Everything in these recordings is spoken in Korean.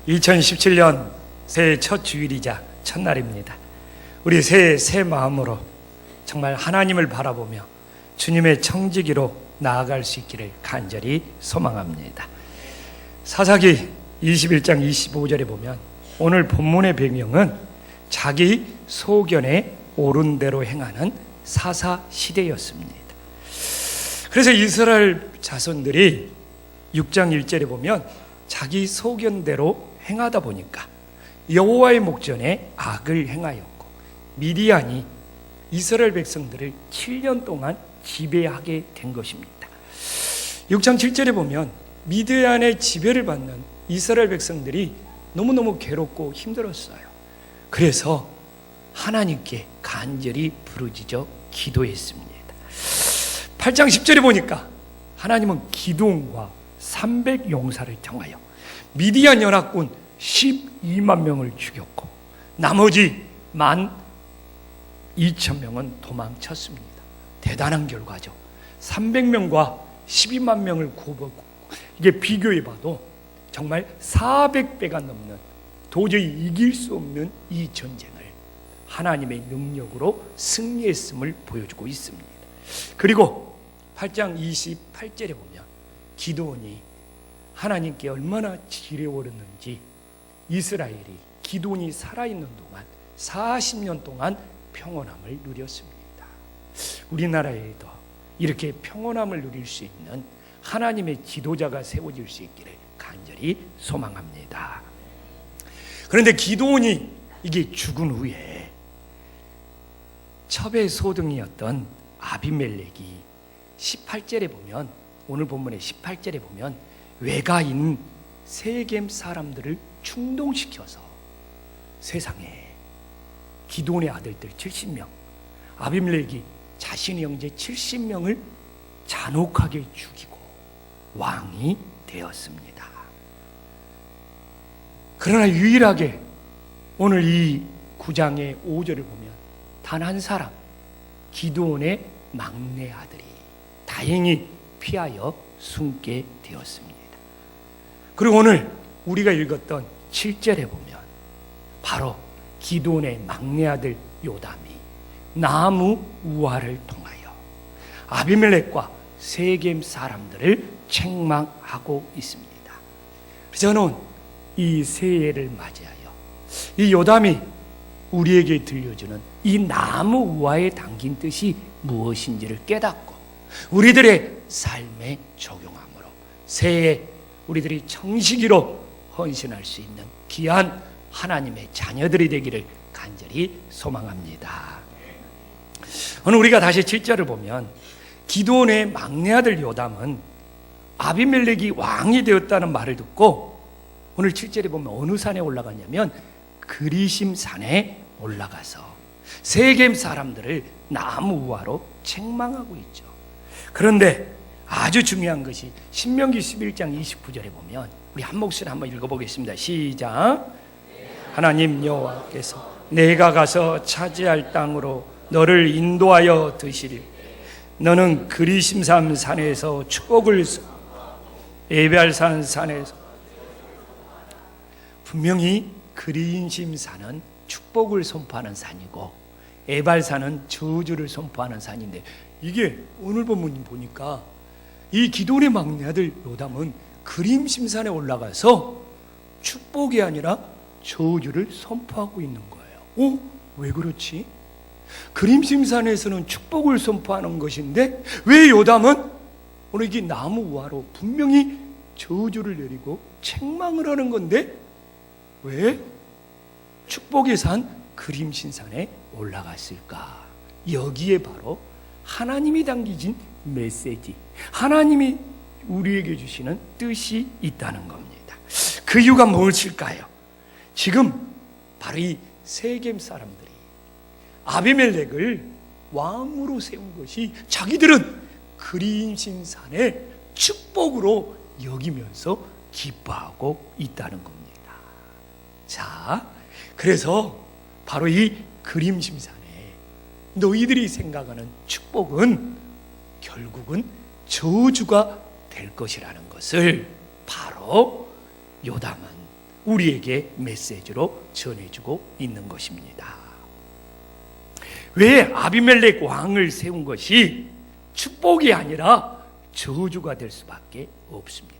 2017년 새해 첫 주일이자 첫날입니다. 우리 새해 새 마음으로 정말 하나님을 바라보며 주님의 청지기로 나아갈 수 있기를 간절히 소망합니다. 사사기 21장 25절에 보면 오늘 본문의 배경은 자기 소견에 옳은 대로 행하는 사사 시대였습니다. 그래서 이스라엘 자손들이 6장 1절에 보면 자기 소견대로 행하다 보니까 여호와의 목전에 악을 행하였고 미디안이 이스라엘 백성들을 7년 동안 지배하게 된 것입니다. 6장 7절에 보면 미디안의 지배를 받는 이스라엘 백성들이 너무너무 괴롭고 힘들었어요. 그래서 하나님께 간절히 부르짖어 기도했습니다. 8장 10절에 보니까 하나님은 기드온과 300용사를 정하여 미디안 연합군 12만 명을 죽였고 나머지 12,000명은 도망쳤습니다. 대단한 결과죠. 300명과 12만 명을 구하고 이게 비교해봐도 정말 400배가 넘는 도저히 이길 수 없는 이 전쟁을 하나님의 능력으로 승리했음을 보여주고 있습니다. 그리고 8장 28절에 보면 기드온이 하나님께 얼마나 지레오르는지 이스라엘이 기드온이 살아있는 동안 40년 동안 평온함을 누렸습니다. 우리나라에도 이렇게 평온함을 누릴 수 있는 하나님의 지도자가 세워질 수 있기를 간절히 소망합니다. 그런데 기드온이 이게 죽은 후에 첩의 소등이었던 아비멜렉이 18절에 보면 오늘 본문의 18절에 보면 외가인 세겜 사람들을 충동시켜서 세상에 기드온의 아들들 70명 아비멜렉이 자신의 형제 70명을 잔혹하게 죽이고 왕이 되었습니다. 그러나 유일하게 오늘 이 9장의 5절을 보면 단 한 사람 기드온의 막내 아들이 다행히 피하여 숨게 되었습니다. 그리고 오늘 우리가 읽었던 7절에 보면 바로 기드온의 막내 아들 요담이 나무 우화를 통하여 아비멜렉과 세겜 사람들을 책망하고 있습니다. 그래서 저는 이 새해를 맞이하여 이 요담이 우리에게 들려주는 이 나무 우화에 담긴 뜻이 무엇인지를 깨닫고 우리들의 삶에 적용함으로 새해에 우리들이 청시기로 헌신할 수 있는 귀한 하나님의 자녀들이 되기를 간절히 소망합니다. 오늘 우리가 다시 7절을 보면 기드온의 막내 아들 요담은 아비멜렉이 왕이 되었다는 말을 듣고 오늘 7절에 보면 어느 산에 올라가냐면 그리심 산에 올라가서 세겜 사람들을 나무 우화로 책망하고 있죠. 그런데 아주 중요한 것이 신명기 11장 29절에 보면 우리 한 목소리 한번 읽어보겠습니다. 시작. 하나님 여호와께서 내가 가서 차지할 땅으로 너를 인도하여 드시리. 너는 그리심산 산에서 축복을 에발산 산에서 분명히 그리심산은 축복을 선포하는 산이고 에발산은 저주를 선포하는 산인데 이게 오늘 본문 보니까 이 기드온의 막내 아들 요담은 그리심산에 올라가서 축복이 아니라 저주를 선포하고 있는 거예요. 왜 그렇지? 그리심산에서는 축복을 선포하는 것인데 왜 요담은 오늘 이게 나무 우화로 분명히 저주를 내리고 책망을 하는 건데 왜 축복의 산 그리심산에 올라갔을까? 여기에 바로 하나님이 담기진 메시지, 하나님이 우리에게 주시는 뜻이 있다는 겁니다. 그 이유가 무엇일까요? 지금 바로 이 세겜 사람들이 아비멜렉을 왕으로 세운 것이 자기들은 그리심산의 축복으로 여기면서 기뻐하고 있다는 겁니다. 자, 그래서 바로 이 그리심산에 너희들이 생각하는 축복은 결국은 저주가 될 것이라는 것을 바로 요담은 우리에게 메시지로 전해주고 있는 것입니다. 왜 아비멜렉 왕을 세운 것이 축복이 아니라 저주가 될 수밖에 없습니까?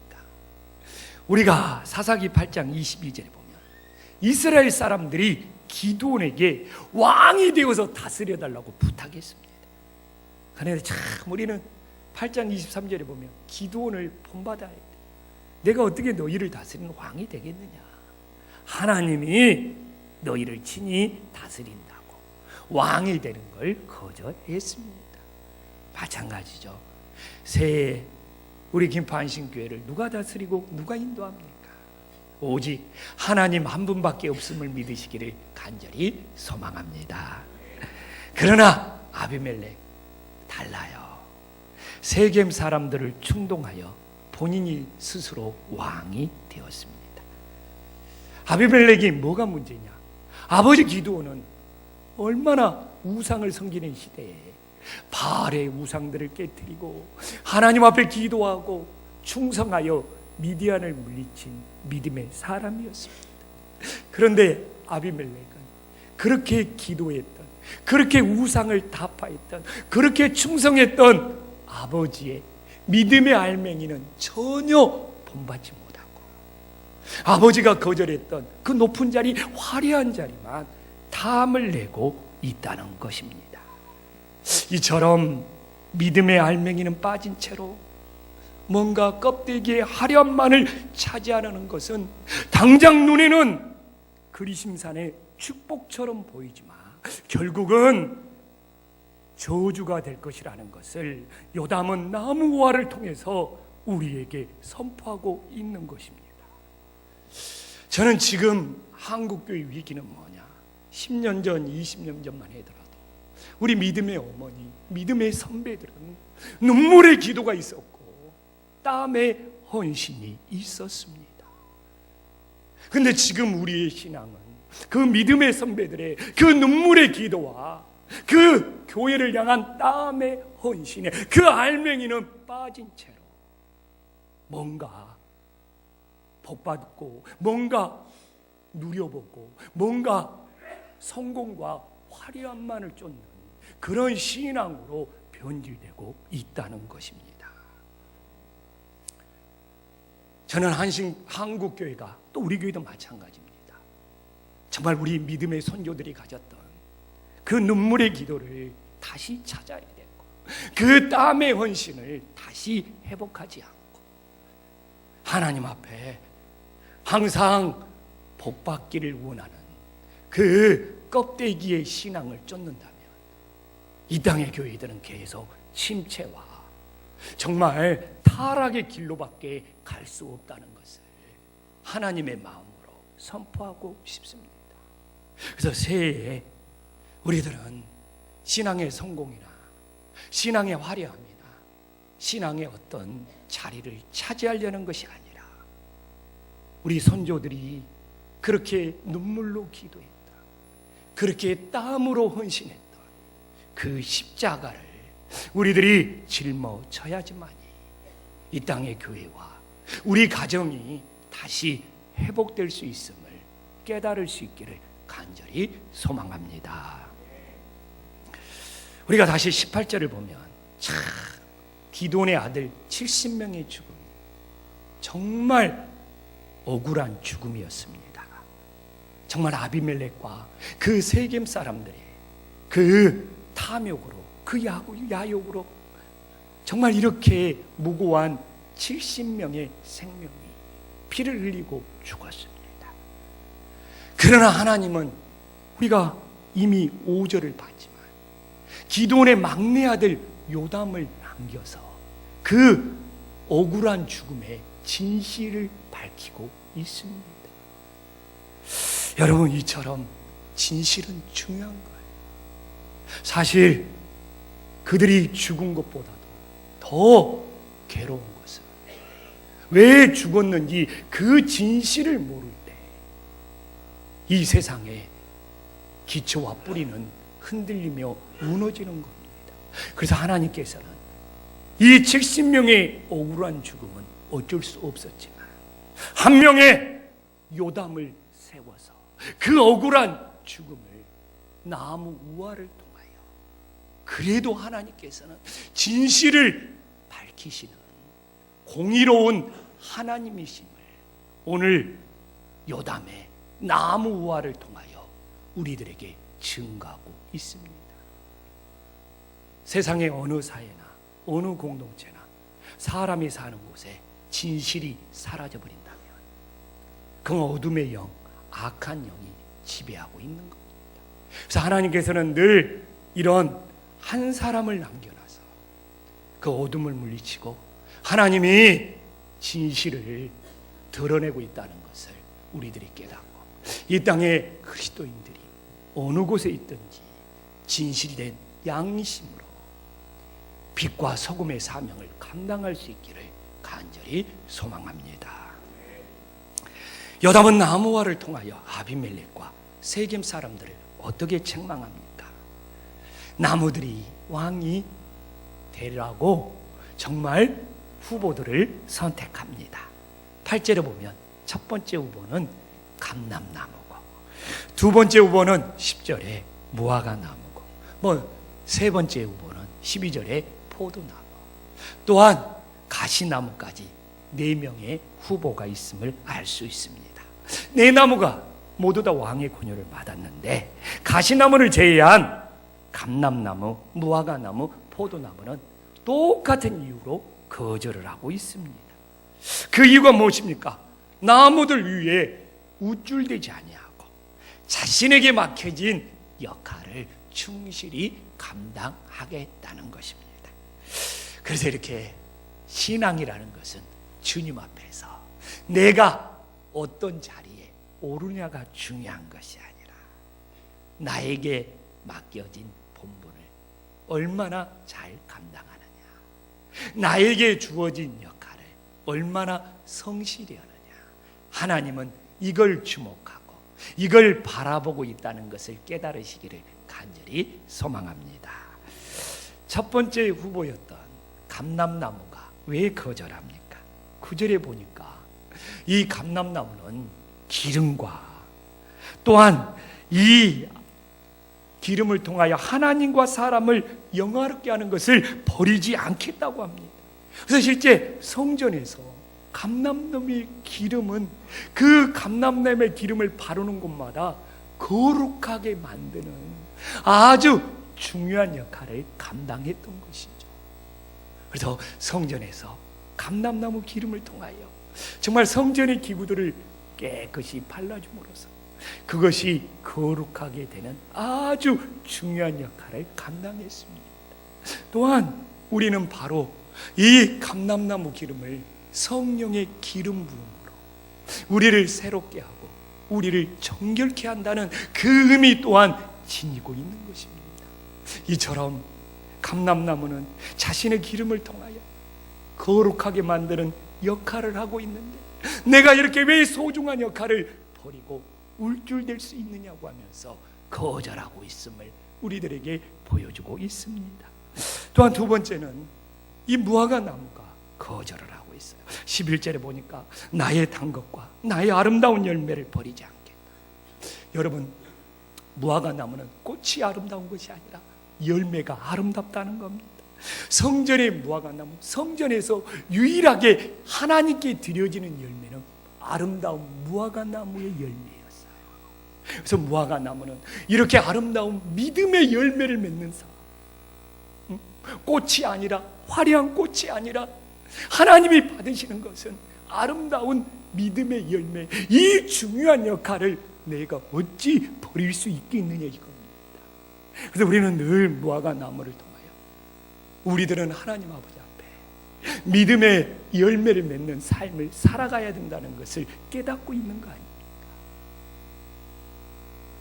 우리가 사사기 8장 22절에 보면 이스라엘 사람들이 기드온에게 왕이 되어서 다스려달라고 부탁했습니다. 그런데 참 우리는 8장 23절에 보면 기드온을 본받아야 돼. 내가 어떻게 너희를 다스리는 왕이 되겠느냐? 하나님이 너희를 친히 다스린다고 왕이 되는 걸 거절했습니다. 마찬가지죠. 새해 우리 김포안심교회를 누가 다스리고 누가 인도합니까? 오직 하나님 한 분밖에 없음을 믿으시기를 간절히 소망합니다. 그러나 아비멜렉 달라요. 세겜 사람들을 충동하여 본인이 스스로 왕이 되었습니다. 아비멜렉이 뭐가 문제냐? 아버지 기드온은 얼마나 우상을 섬기는 시대에 바알의 우상들을 깨뜨리고 하나님 앞에 기도하고 충성하여 미디안을 물리친 믿음의 사람이었습니다. 그런데 아비멜렉은 그렇게 기도했던, 그렇게 우상을 타파했던, 그렇게 충성했던 아버지의 믿음의 알맹이는 전혀 본받지 못하고 아버지가 거절했던 그 높은 자리, 화려한 자리만 탐을 내고 있다는 것입니다. 이처럼 믿음의 알맹이는 빠진 채로 뭔가 껍데기의 화려함만을 차지하려는 것은 당장 눈에는 그리심산의 축복처럼 보이지만 결국은 저주가 될 것이라는 것을 요담은 나무와를 통해서 우리에게 선포하고 있는 것입니다. 저는 지금 한국교회 위기는 뭐냐? 10년 전, 20년 전만 하더라도 우리 믿음의 어머니, 믿음의 선배들은 눈물의 기도가 있었고 땀의 헌신이 있었습니다. 그런데 지금 우리의 신앙은 그 믿음의 선배들의 그 눈물의 기도와 그 교회를 향한 땀의 헌신에 그 알맹이는 빠진 채로 뭔가 복받고 뭔가 누려보고 뭔가 성공과 화려함만을 쫓는 그런 신앙으로 변질되고 있다는 것입니다. 저는 한국교회가 또 우리 교회도 마찬가지입니다. 정말 우리 믿음의 선조들이 가졌던 그 눈물의 기도를 다시 찾아야 되고 그 땀의 헌신을 다시 회복하지 않고 하나님 앞에 항상 복받기를 원하는 그 껍데기의 신앙을 쫓는다면 이 땅의 교회들은 계속 침체와 정말 타락의 길로밖에 갈 수 없다는 것을 하나님의 마음으로 선포하고 싶습니다. 그래서 새해에 우리들은 신앙의 성공이나 신앙의 화려함이나 신앙의 어떤 자리를 차지하려는 것이 아니라 우리 선조들이 그렇게 눈물로 기도했다, 그렇게 땀으로 헌신했던 그 십자가를 우리들이 짊어져야지만이 이 땅의 교회와 우리 가정이 다시 회복될 수 있음을 깨달을 수 있기를 간절히 소망합니다. 우리가 다시 18절을 보면 참 기돈의 아들 70명의 죽음, 정말 억울한 죽음이었습니다. 정말 아비멜렉과 그 세겜 사람들의 그 탐욕으로, 그 야욕으로 정말 이렇게 무고한 70명의 생명이 피를 흘리고 죽었습니다. 그러나 하나님은 우리가 이미 5절을 봤지만 기돈의 막내 아들 요담을 남겨서 그 억울한 죽음의 진실을 밝히고 있습니다. 여러분, 이처럼 진실은 중요한 거예요. 사실 그들이 죽은 것보다도 더 괴로운 것은 왜 죽었는지 그 진실을 모를 때 이 세상에 기초와 뿌리는 흔들리며 무너지는 겁니다. 그래서 하나님께서는 이 70명의 억울한 죽음은 어쩔 수 없었지만 한 명의 요담을 세워서 그 억울한 죽음을 나무 우화를 통하여, 그래도 하나님께서는 진실을 밝히시는 공의로운 하나님이심을 오늘 요담의 나무 우화를 통하여 우리들에게 증거하고 있습니다. 세상의 어느 사회나 어느 공동체나 사람이 사는 곳에 진실이 사라져버린다면 그 어둠의 영, 악한 영이 지배하고 있는 겁니다. 그래서 하나님께서는 늘 이런 한 사람을 남겨놔서 그 어둠을 물리치고 하나님이 진실을 드러내고 있다는 것을 우리들이 깨닫고, 이 땅의 그리스도인들이 어느 곳에 있든지 진실이 된 양심으로 빛과 소금의 사명을 감당할 수 있기를 간절히 소망합니다. 요담은 나무화를 통하여 아비멜렉과 세겜 사람들을 어떻게 책망합니까? 나무들이 왕이 되라고 정말 후보들을 선택합니다. 8절에 보면 첫 번째 후보는 감람나무고, 두 번째 후보는 10절에 무화과 나무고, 세 번째 후보는 12절에 포도나무, 또한 가시나무까지 4명의 후보가 있음을 알 수 있습니다. 4나무가 모두 다 왕의 권유를 받았는데 가시나무를 제외한 감람나무, 무화과나무, 포도나무는 똑같은 이유로 거절을 하고 있습니다. 그 이유가 무엇입니까? 나무들 위에 우쭐대지 아니하고 자신에게 맡겨진 역할을 충실히 감당하겠다는 것입니다. 그래서 이렇게 신앙이라는 것은 주님 앞에서 내가 어떤 자리에 오르냐가 중요한 것이 아니라 나에게 맡겨진 본분을 얼마나 잘 감당하느냐, 나에게 주어진 역할을 얼마나 성실히 하느냐, 하나님은 이걸 주목하고 이걸 바라보고 있다는 것을 깨달으시기를 간절히 소망합니다. 첫 번째 후보였던 감람나무가 왜 거절합니까? 9절에 보니까 이 감람나무는 기름과 또한 이 기름을 통하여 하나님과 사람을 영화롭게 하는 것을 버리지 않겠다고 합니다. 그래서 실제 성전에서 감람나무의 기름은 그 감람나무의 기름을 바르는 곳마다 거룩하게 만드는 아주 중요한 역할을 감당했던 것이죠. 그래서 성전에서 감람나무 기름을 통하여 정말 성전의 기구들을 깨끗이 발라줌으로써 그것이 거룩하게 되는 아주 중요한 역할을 감당했습니다. 또한 우리는 바로 이 감람나무 기름을 성령의 기름 부음으로 우리를 새롭게 하고 우리를 정결케 한다는 그 의미 또한 지니고 있는 것입니다. 이처럼 감람나무는 자신의 기름을 통하여 거룩하게 만드는 역할을 하고 있는데 내가 이렇게 왜 소중한 역할을 버리고 울줄댈 수 있느냐고 하면서 거절하고 있음을 우리들에게 보여주고 있습니다. 또한 두 번째는 이 무화과 나무가 거절을 하고 있어요. 11절에 보니까 나의 단 것과 나의 아름다운 열매를 버리지 않겠다. 여러분, 무화과 나무는 꽃이 아름다운 것이 아니라 열매가 아름답다는 겁니다. 성전의 무화과 나무, 성전에서 유일하게 하나님께 드려지는 열매는 아름다운 무화과 나무의 열매였어요. 그래서 무화과 나무는 이렇게 아름다운 믿음의 열매를 맺는 사람, 꽃이 아니라, 화려한 꽃이 아니라 하나님이 받으시는 것은 아름다운 믿음의 열매, 이 중요한 역할을 내가 어찌 버릴 수 있겠느냐 이겁니다. 그래서 우리는 늘 무화과 나무를 통하여 우리들은 하나님 아버지 앞에 믿음의 열매를 맺는 삶을 살아가야 된다는 것을 깨닫고 있는 거 아닙니까?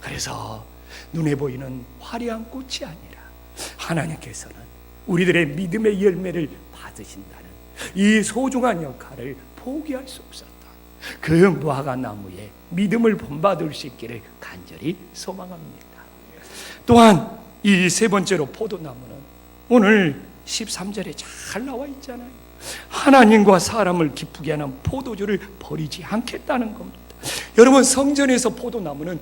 그래서 눈에 보이는 화려한 꽃이 아니라 하나님께서는 우리들의 믿음의 열매를 받으신다는 이 소중한 역할을 포기할 수 없었던 그 무화과 나무에 믿음을 본받을 수 있기를 간절히 소망합니다. 또한 이 세 번째로 포도나무는 오늘 13절에 잘 나와 있잖아요. 하나님과 사람을 기쁘게 하는 포도주를 버리지 않겠다는 겁니다. 여러분, 성전에서 포도나무는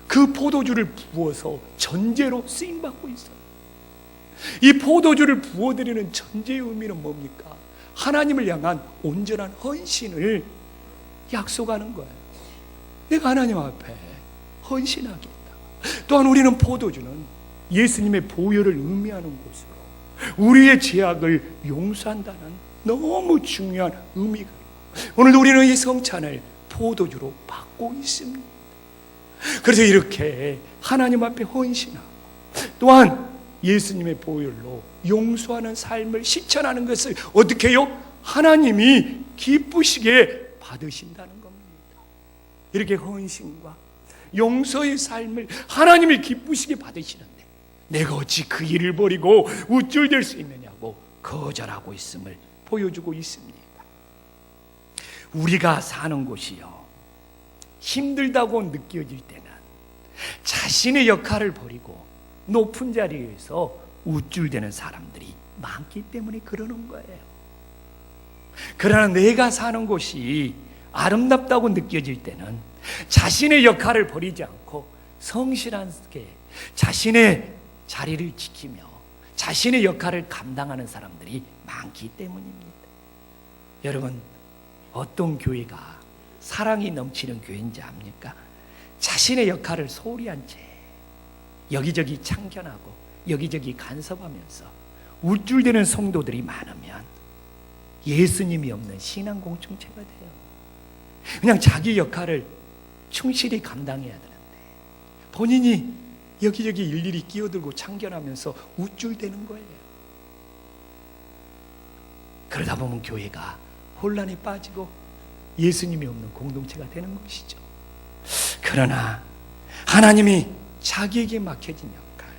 그 포도주를 부어서 전제로 쓰임받고 있어요. 이 포도주를 부어드리는 전제의 의미는 뭡니까? 하나님을 향한 온전한 헌신을 약속하는 거예요. 내가 하나님 앞에 헌신하겠다. 또한 우리는 포도주는 예수님의 보혈을 의미하는 곳으로 우리의 죄악을 용서한다는 너무 중요한 의미가 있고, 오늘도 우리는 이 성찬을 포도주로 받고 있습니다. 그래서 이렇게 하나님 앞에 헌신하고 또한 예수님의 보혈로 용서하는 삶을 실천하는 것을 어떻게 해요? 하나님이 기쁘시게 받으신다는 겁니다. 이렇게 헌신과 용서의 삶을 하나님이 기쁘시게 받으시는데 내가 어찌 그 일을 버리고 우쭐댈 수 있느냐고 거절하고 있음을 보여주고 있습니다. 우리가 사는 곳이요, 힘들다고 느껴질 때는 자신의 역할을 버리고 높은 자리에서 우쭐대는 사람들이 많기 때문에 그러는 거예요. 그러나 내가 사는 곳이 아름답다고 느껴질 때는 자신의 역할을 버리지 않고 성실하게 자신의 자리를 지키며 자신의 역할을 감당하는 사람들이 많기 때문입니다. 여러분, 어떤 교회가 사랑이 넘치는 교회인지 압니까? 자신의 역할을 소홀히 한 채 여기저기 참견하고 여기저기 간섭하면서 우쭐대는 성도들이 많으면 예수님이 없는 신앙 공동체가 돼요. 그냥 자기 역할을 충실히 감당해야 되는데 본인이 여기저기 일일이 끼어들고 참견하면서 우쭐대는 거예요. 그러다 보면 교회가 혼란에 빠지고 예수님이 없는 공동체가 되는 것이죠. 그러나 하나님이 자기에게 맡겨진 역할,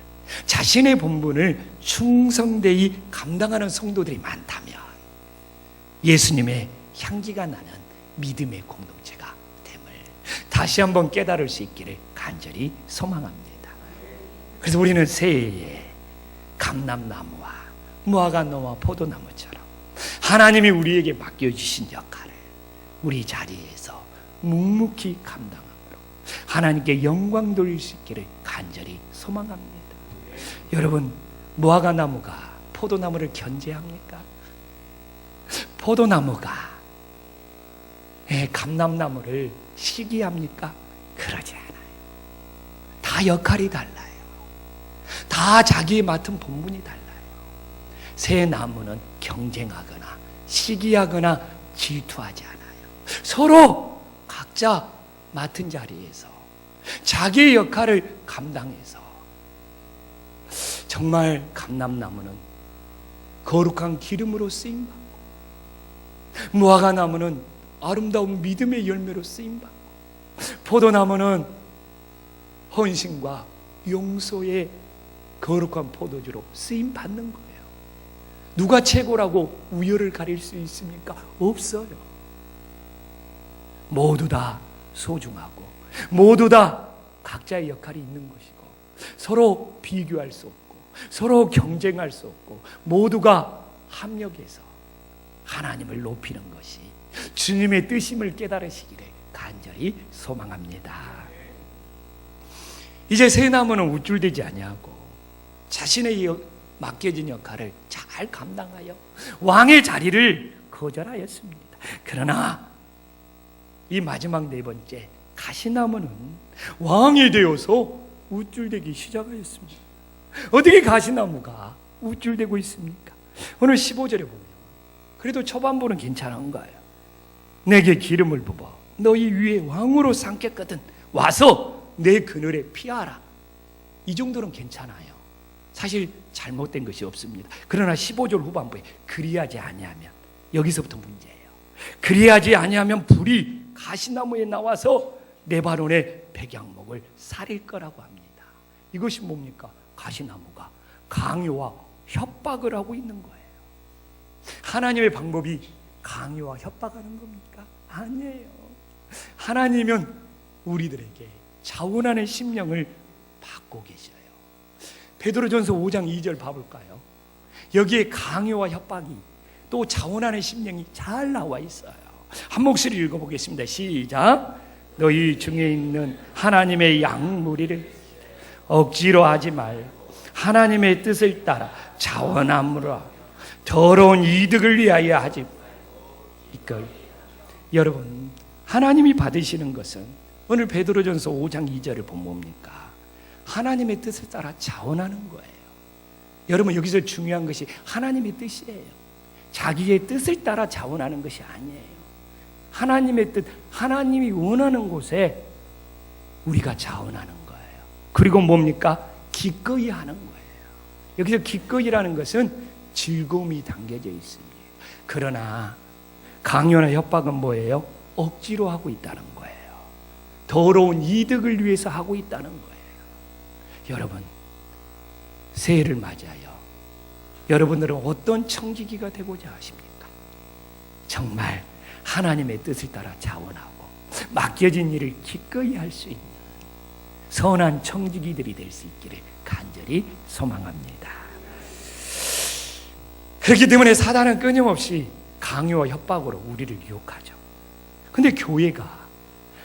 자신의 본분을 충성되이 감당하는 성도들이 많다면 예수님의 향기가 나는 믿음의 공동체가 됨을 다시 한번 깨달을 수 있기를 간절히 소망합니다. 그래서 우리는 새해에 감람나무와 무화과나무와 포도나무처럼 하나님이 우리에게 맡겨주신 역할을 우리 자리에서 묵묵히 감당함으로 하나님께 영광 돌릴 수 있기를 간절히 소망합니다. 여러분, 무화과나무가 포도나무를 견제합니까? 포도나무가 감람나무를 시기합니까? 그러지 않아요. 다 역할이 달라요. 다 자기의 맡은 본분이 달라요. 새 나무는 경쟁하거나 시기하거나 질투하지 않아요. 서로 각자 맡은 자리에서 자기의 역할을 감당해서 정말 감람나무는 거룩한 기름으로 쓰임받고 무화과나무는 아름다운 믿음의 열매로 쓰임받고 포도나무는 헌신과 용서의 거룩한 포도주로 쓰임받는 거예요. 누가 최고라고 우열을 가릴 수 있습니까? 없어요. 모두 다 소중하고 모두 다 각자의 역할이 있는 것이고 서로 비교할 수 없고 서로 경쟁할 수 없고 모두가 합력해서 하나님을 높이는 것이 주님의 뜻임을 깨달으시기를 간절히 소망합니다. 이제 새 나무는 우쭐대지 아니하고 자신의 맡겨진 역할을 잘 감당하여 왕의 자리를 거절하였습니다. 그러나 이 마지막 네 번째 가시나무는 왕이 되어서 우쭐대기 시작하였습니다. 어떻게 가시나무가 우쭐대고 있습니까? 오늘 15절에 보면 그래도 초반부는 괜찮은 거예요. 내게 기름을 부어 너희 위에 왕으로 삼겠거든 와서 내 그늘에 피하라. 이 정도는 괜찮아요. 사실 잘못된 것이 없습니다. 그러나 15절 후반부에 그리하지 아니하면, 여기서부터 문제예요. 그리하지 아니하면 불이 가시나무에 나와서 레바논의 백향목을 살릴 거라고 합니다. 이것이 뭡니까? 가시나무가 강요와 협박을 하고 있는 거예요. 하나님의 방법이 강요와 협박하는 겁니까? 아니에요. 하나님은 우리들에게 자원하는 심령을 받고 계셔요. 베드로전서 5장 2절 봐볼까요? 여기에 강요와 협박이 또 자원하는 심령이 잘 나와 있어요. 한 목소리 읽어보겠습니다. 시작. 너희 중에 있는 하나님의 양무리를 억지로 하지 말고 하나님의 뜻을 따라 자원함으로 더러운 이득을 위하여 하지 말고. 여러분, 하나님이 받으시는 것은 오늘 베드로전서 5장 2절을 보면 뭡니까? 하나님의 뜻을 따라 자원하는 거예요. 여러분, 여기서 중요한 것이 하나님의 뜻이에요. 자기의 뜻을 따라 자원하는 것이 아니에요. 하나님의 뜻, 하나님이 원하는 곳에 우리가 자원하는 거예요. 그리고 뭡니까? 기꺼이 하는 거예요. 여기서 기꺼이라는 것은 즐거움이 담겨져 있습니다. 그러나 강요나 협박은 뭐예요? 억지로 하고 있다는 거예요. 더러운 이득을 위해서 하고 있다는 거예요. 여러분, 새해를 맞이하여 여러분들은 어떤 청지기가 되고자 하십니까? 정말 하나님의 뜻을 따라 자원하고 맡겨진 일을 기꺼이 할 수 있는 선한 청지기들이 될 수 있기를 간절히 소망합니다. 그렇기 때문에 사단은 끊임없이 강요와 협박으로 우리를 유혹하죠. 근데 교회가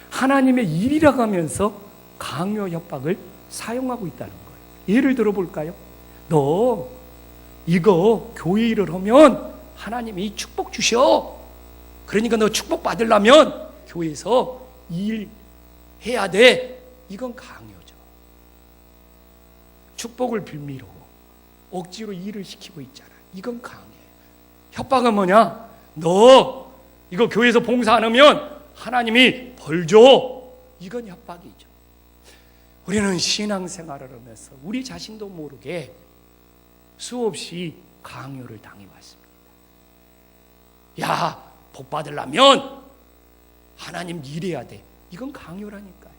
하나님의 일이라고 하면서 강요와 협박을 사용하고 있다는 거예요. 예를 들어 볼까요? 너 이거 교회 일을 하면 하나님이 축복 주셔. 그러니까 너 축복 받으려면 교회에서 일해야 돼. 이건 강요죠. 축복을 빌미로 억지로 일을 시키고 있잖아. 이건 강요예요. 협박은 뭐냐? 너 이거 교회에서 봉사 안 하면 하나님이 벌 줘. 이건 협박이죠. 우리는 신앙생활을 하면서 우리 자신도 모르게 수없이 강요를 당해왔습니다. 야, 복 받으려면 하나님 일해야 돼. 이건 강요라니까요.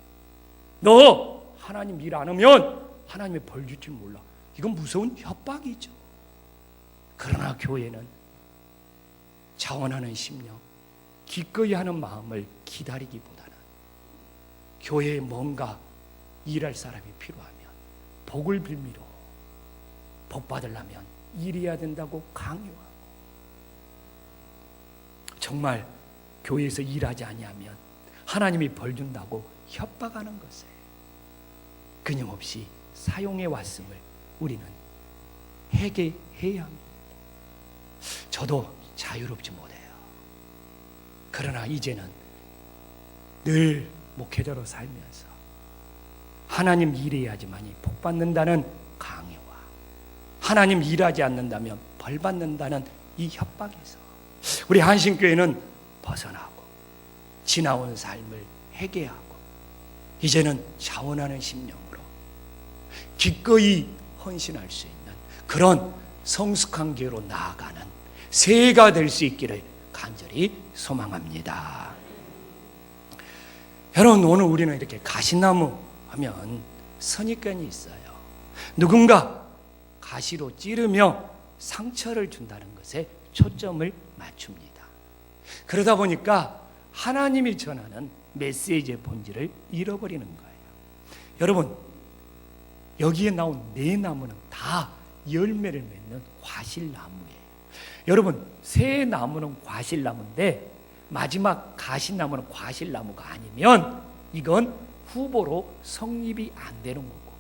너 하나님 일 안 하면 하나님의 벌 줄 줄 몰라. 이건 무서운 협박이죠. 그러나 교회는 자원하는 심령, 기꺼이 하는 마음을 기다리기보다는 교회에 뭔가 일할 사람이 필요하면 복을 빌미로 복 받으려면 일해야 된다고 강요하고, 정말 교회에서 일하지 아니하면 하나님이 벌 준다고 협박하는 것에 끊임없이 사용해 왔음을 우리는 회개해야 합니다. 저도 자유롭지 못해요. 그러나 이제는 늘 목회자로 살면서 하나님 일해야지만이 복 받는다는 강요와 하나님 일하지 않는다면 벌 받는다는 이 협박에서 우리 한신교회는 벗어나고 지나온 삶을 회개하고 이제는 자원하는 심령으로 기꺼이 헌신할 수 있는 그런 성숙한 교회로 나아가는 새해가 될 수 있기를 간절히 소망합니다. 여러분, 오늘 우리는 이렇게 가시나무 하면 선입견이 있어요. 누군가 가시로 찌르며 상처를 준다는 것에 초점을 맞춥니다. 그러다 보니까 하나님이 전하는 메시지의 본질을 잃어버리는 거예요. 여러분, 여기에 나온 네 나무는 다 열매를 맺는 과실나무예요. 여러분, 새 나무는 과실나무인데 마지막 가시나무는 과실나무가 아니면 이건 후보로 성립이 안 되는 거고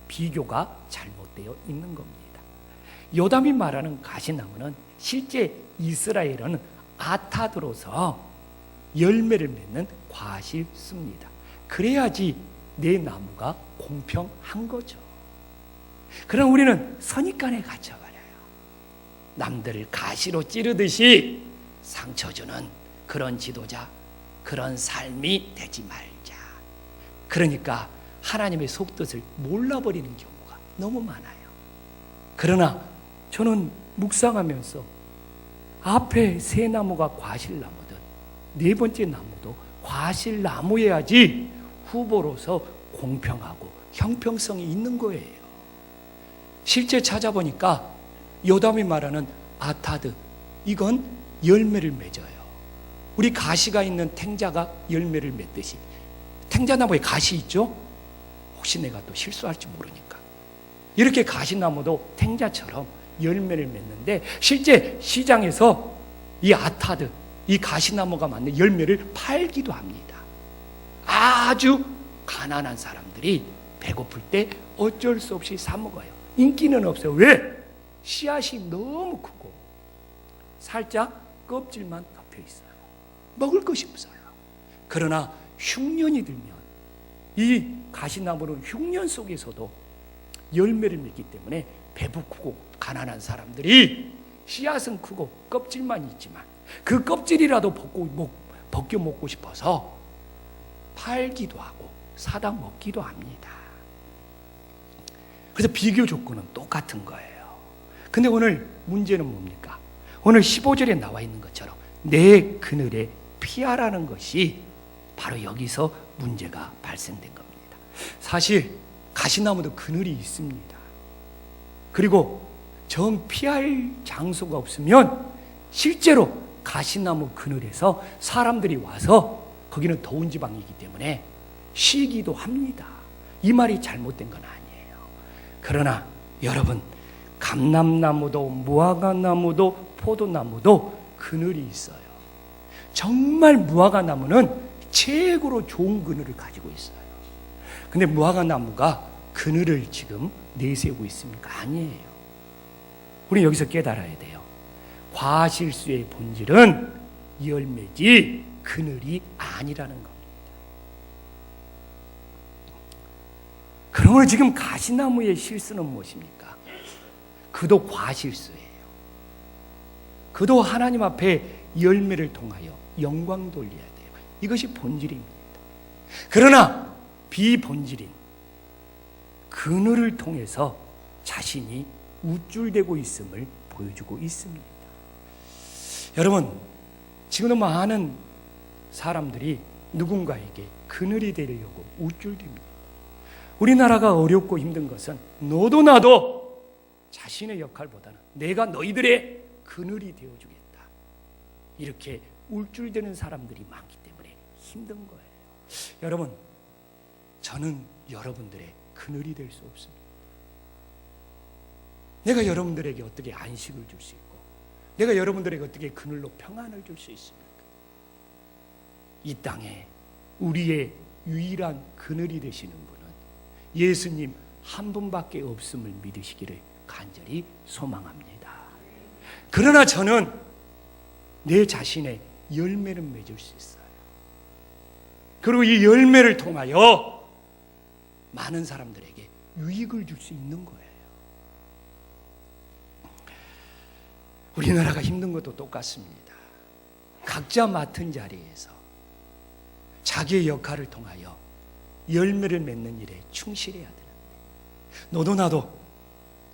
비교가 잘못되어 있는 겁니다. 요담이 말하는 가시나무는 실제 이스라엘은 아타드로서 열매를 맺는 과실수입니다. 그래야지 내 나무가 공평한 거죠. 그럼 우리는 선입관에 갇혀버려요. 남들을 가시로 찌르듯이 상처 주는 그런 지도자, 그런 삶이 되지 말자. 그러니까 하나님의 속뜻을 몰라버리는 경우가 너무 많아요. 그러나 저는 묵상하면서 앞에 새 나무가 과실나무든 네 번째 나무도 과실나무여야지 후보로서 공평하고 형평성이 있는 거예요. 실제 찾아보니까 요담이 말하는 아타드, 이건 열매를 맺어요. 우리 가시가 있는 탱자가 열매를 맺듯이 탱자나무에 가시 있죠? 혹시 내가 또 실수할지 모르니까 이렇게 가시나무도 탱자처럼 열매를 맺는데 실제 시장에서 이 아타드, 이 가시나무가 맞는 열매를 팔기도 합니다. 아주 가난한 사람들이 배고플 때 어쩔 수 없이 사 먹어요. 인기는 없어요. 왜? 씨앗이 너무 크고 살짝 껍질만 덮여 있어요. 먹을 것이 없어요. 그러나 흉년이 들면 이 가시나무는 흉년 속에서도 열매를 맺기 때문에 배부르고 가난한 사람들이 씨앗은 크고 껍질만 있지만 그 껍질이라도 벗겨 먹고 싶어서 팔기도 하고 사다 먹기도 합니다. 그래서 비교 조건은 똑같은 거예요. 근데 오늘 문제는 뭡니까? 오늘 15절에 나와 있는 것처럼 내 그늘에 피하라는 것이 바로 여기서 문제가 발생된 겁니다. 사실 가시나무도 그늘이 있습니다. 그리고 정 피할 장소가 없으면 실제로 가시나무 그늘에서 사람들이 와서 거기는 더운 지방이기 때문에 쉬기도 합니다. 이 말이 잘못된 건 아니에요. 그러나 여러분, 감람나무도 무화과나무도 포도나무도 그늘이 있어요. 정말 무화과나무는 최고로 좋은 그늘을 가지고 있어요. 근데 무화과나무가 그늘을 지금 내세우고 있습니까? 아니에요. 우리 여기서 깨달아야 돼요. 과실수의 본질은 열매지 그늘이 아니라는 겁니다. 그러므로 지금 가시나무의 실수는 무엇입니까? 그도 과실수예요. 그도 하나님 앞에 열매를 통하여 영광 돌려야 돼요. 이것이 본질입니다. 그러나 비본질인 그늘을 통해서 자신이 우쭐대고 있음을 보여주고 있습니다. 여러분, 지금도 많은 사람들이 누군가에게 그늘이 되려고 우쭐댑니다. 우리나라가 어렵고 힘든 것은 너도 나도 자신의 역할보다는 내가 너희들의 그늘이 되어주겠다, 이렇게 울줄대는 사람들이 많기 때문에 힘든 거예요. 여러분, 저는 여러분들의 그늘이 될 수 없습니다. 내가 여러분들에게 어떻게 안식을 줄 수 있고 내가 여러분들에게 어떻게 그늘로 평안을 줄 수 있습니까? 이 땅에 우리의 유일한 그늘이 되시는 분은 예수님 한 분밖에 없음을 믿으시기를 간절히 소망합니다. 그러나 저는 내 자신의 열매를 맺을 수 있어요. 그리고 이 열매를 통하여 많은 사람들에게 유익을 줄 수 있는 거예요. 우리나라가 힘든 것도 똑같습니다. 각자 맡은 자리에서 자기의 역할을 통하여 열매를 맺는 일에 충실해야 되는데 너도 나도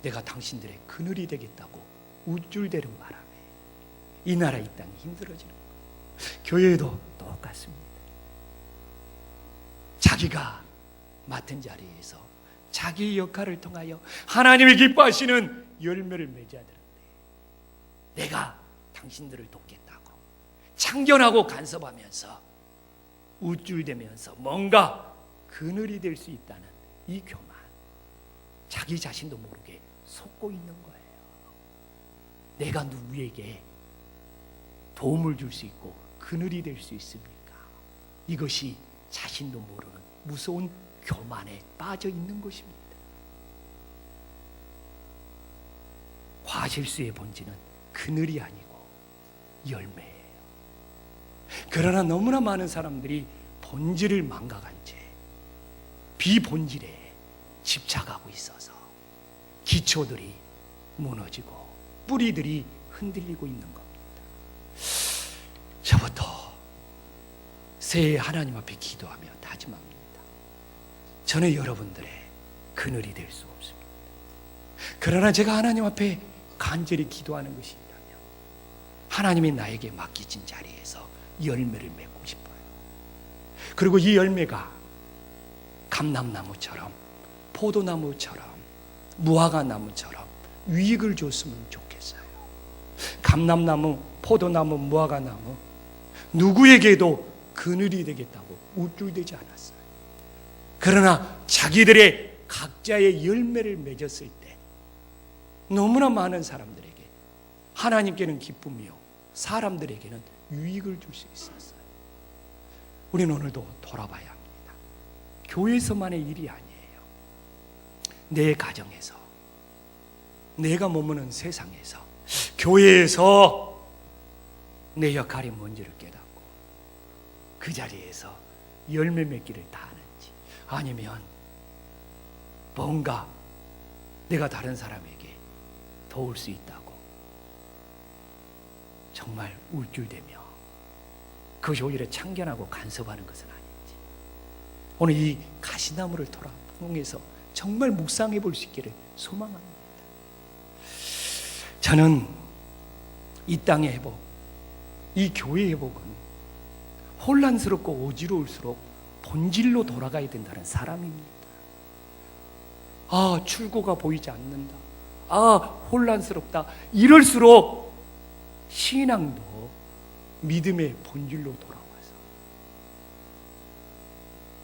내가 당신들의 그늘이 되겠다고 우쭐대는 바람에 이 나라 이 땅이 힘들어지는 거예요. 교회도 똑같습니다. 자기가 맡은 자리에서 자기의 역할을 통하여 하나님이 기뻐하시는 열매를 맺어야 되는데 내가 당신들을 돕겠다고 참견하고 간섭하면서 우쭐대면서 뭔가 그늘이 될 수 있다는 이 교만, 자기 자신도 모르게 속고 있는 거예요. 내가 누구에게 도움을 줄 수 있고 그늘이 될 수 있습니까? 이것이 자신도 모르는 무서운 교만에 빠져 있는 것입니다. 과실수의 본질은 그늘이 아니고 열매예요. 그러나 너무나 많은 사람들이 본질을 망각한 채 비본질에 집착하고 있어서 기초들이 무너지고 뿌리들이 흔들리고 있는 겁니다. 저부터 새해 하나님 앞에 기도하며 다짐합니다. 저는 여러분들의 그늘이 될 수 없습니다. 그러나 제가 하나님 앞에 간절히 기도하는 것이 있다면 하나님이 나에게 맡기신 자리에서 열매를 맺고 싶어요. 그리고 이 열매가 감람나무처럼 포도나무처럼 무화과나무처럼 유익을 줬으면 좋겠어요. 감람나무, 포도나무, 무화과나무 누구에게도 그늘이 되겠다고 우쭐대지 않았어요. 그러나 자기들의 각자의 열매를 맺었을 때 너무나 많은 사람들에게 하나님께는 기쁨이요 사람들에게는 유익을 줄 수 있었어요. 우리는 오늘도 돌아봐야 합니다. 교회에서만의 일이 아니에요. 내 가정에서, 내가 머무는 세상에서, 교회에서 내 역할이 뭔지를 깨닫고 그 자리에서 열매 맺기를 다하는지, 아니면 뭔가 내가 다른 사람에게 도울 수 있다고 정말 울줄대며 그것이 오히려 참견하고 간섭하는 것은 아닌지, 오늘 이 가시나무를 통해서 정말 묵상해 볼 수 있기를 소망합니다. 저는 이 땅의 회복, 이 교회의 회복은 혼란스럽고 어지러울수록 본질로 돌아가야 된다는 사람입니다. 아, 출구가 보이지 않는다. 아, 혼란스럽다. 이럴수록 신앙도 믿음의 본질로 돌아와서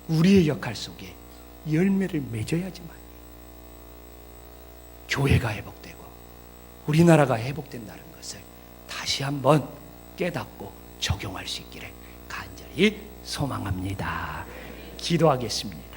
우리의 역할 속에 열매를 맺어야지만 교회가 회복되고 우리나라가 회복된다는 것을 다시 한번 깨닫고 적용할 수 있기를 간절히 소망합니다. 기도하겠습니다.